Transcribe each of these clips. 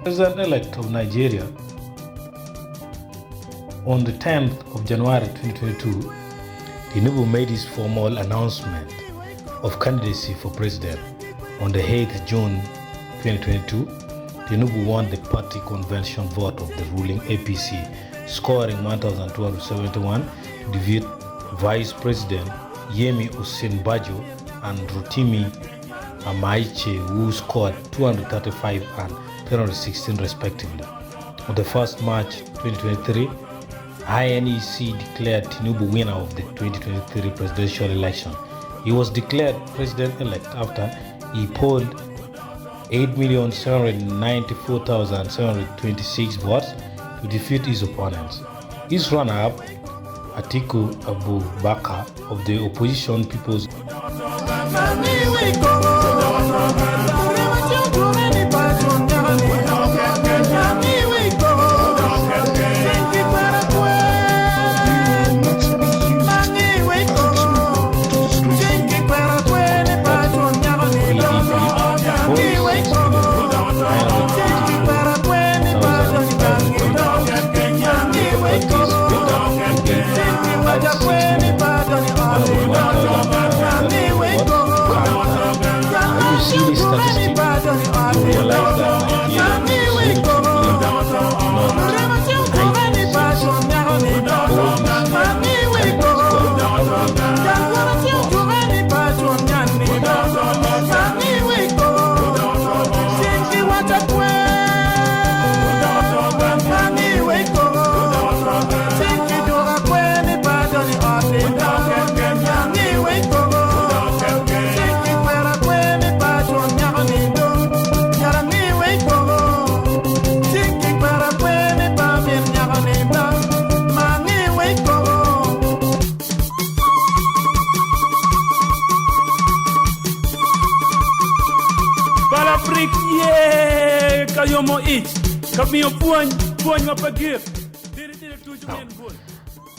President-elect of Nigeria on the 10th of January 2022, Tinubu made his formal announcement of candidacy for president. On the 8th June 2022, Tinubu won the party convention vote of the ruling APC, scoring 1,271 to defeat Vice President Yemi Osinbajo and Rotimi Amaiche, who scored 235 and 316 respectively. On the 1st March 2023, INEC declared Tinubu winner of the 2023 presidential election. He was declared president-elect after he polled 8,794,726 votes to defeat his opponents. His runner-up, Atiku Abubakar of the opposition People's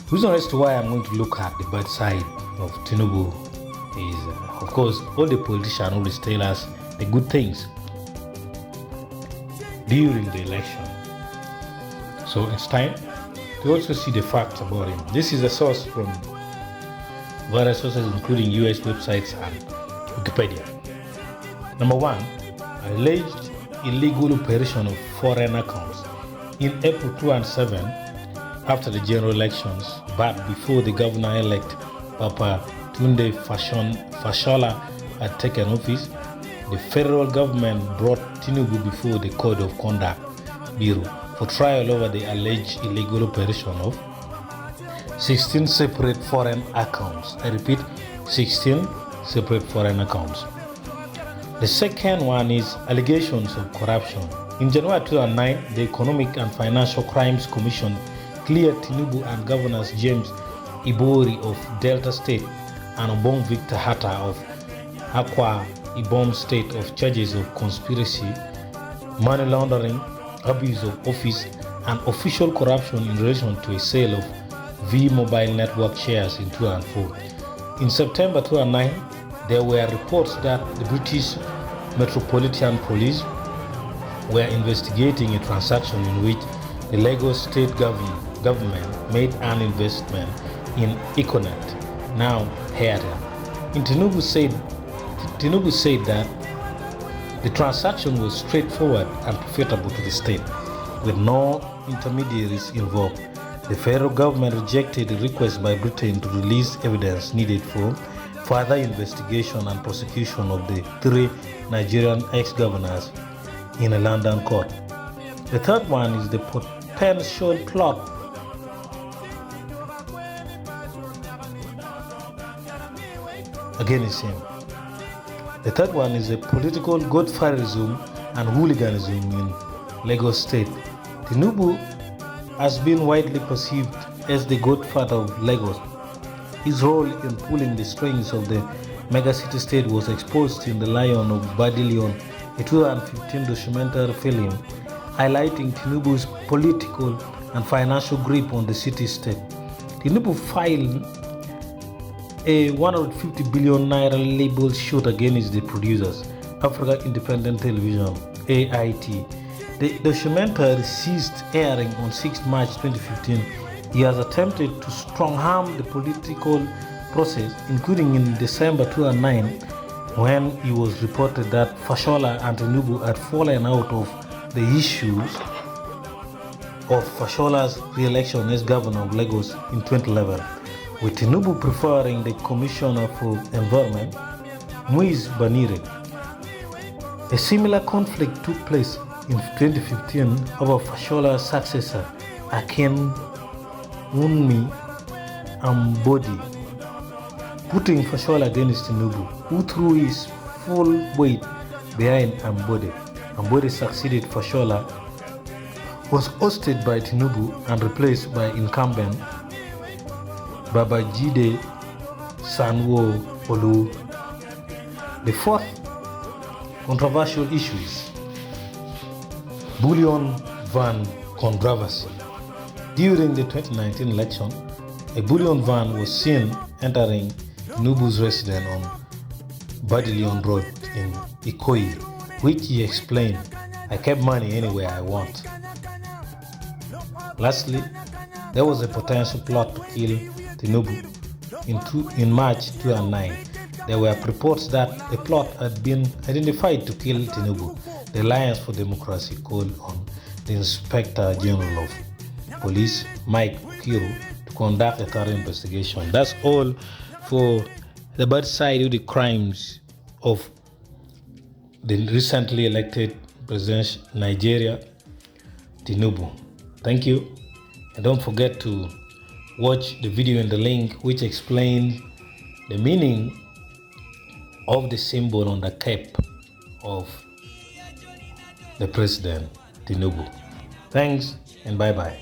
The reason as to why I'm going to look at the bad side of Tinubu is, of course, all the politicians always tell us the good things during the election. So it's time to also see the facts about him. This is a source from various sources, including US websites and Wikipedia. Number one, alleged illegal operation of foreign accounts. In April 2007, after the general elections, but before the governor-elect Papa Tunde Fashola had taken office, the federal government brought Tinubu before the Code of Conduct Bureau for trial over the alleged illegal operation of 16 separate foreign accounts. I repeat, 16 separate foreign accounts. The second one is allegations of corruption. In January 2009, the Economic and Financial Crimes Commission cleared Tinubu and Governors James Ibori of Delta State and Obong Victor Hatta of Akwa Ibom State of charges of conspiracy, money laundering, abuse of office, and official corruption in relation to a sale of V-Mobile Network shares in 2004. In September 2009, there were reports that the British Metropolitan Police were investigating a transaction in which the Lagos state government made an investment in Econet, now Airtel. Tinubu said that the transaction was straightforward and profitable to the state, with no intermediaries involved. The federal government rejected the request by Britain to release evidence needed for further investigation and prosecution of the three Nigerian ex-governors in a London court. The third one is the potential plot against him. The third one is a political godfatherism and hooliganism in Lagos State. Tinubu has been widely perceived as the godfather of Lagos. His role in pulling the strings of the megacity state was exposed in The Lion of Badilion, a 2015 documentary film highlighting Tinubu's political and financial grip on the city-state. Tinubu filed a 150 billion naira libel suit against the producers, Africa Independent Television, AIT, The documentary ceased airing on 6 March 2015. He has attempted to strong-arm the political process, including in December 2009, when it was reported that Fashola and Tinubu had fallen out of the issues of Fashola's re-election as governor of Lagos in 2011, with Tinubu preferring the Commissioner for Environment, Muiz Banire. A similar conflict took place in 2015 over Fashola's successor, Aken Wunmi Ambodi, putting Fashola against Tinubu, who threw his full weight behind Ambodi. Ambodi succeeded Fashola, was ousted by Tinubu and replaced by incumbent Babajide Sanwo-Olu. The fourth controversial issue is bullion van controversy. During the 2019 election, a bullion van was seen entering Tinubu's residence on Badilion Road in Ikoyi, which he explained, "I kept money anywhere I want." Lastly, there was a potential plot to kill Tinubu. In March 2009, there were reports that a plot had been identified to kill Tinubu. The Alliance for Democracy called on the Inspector General of Police, Mike Kiru, to conduct a thorough investigation. That's all for the bad side of the crimes of the recently elected president of Nigeria, Tinubu. Thank you. And don't forget to watch the video in the link which explains the meaning of the symbol on the cape of the president, Tinubu. Thanks and bye-bye.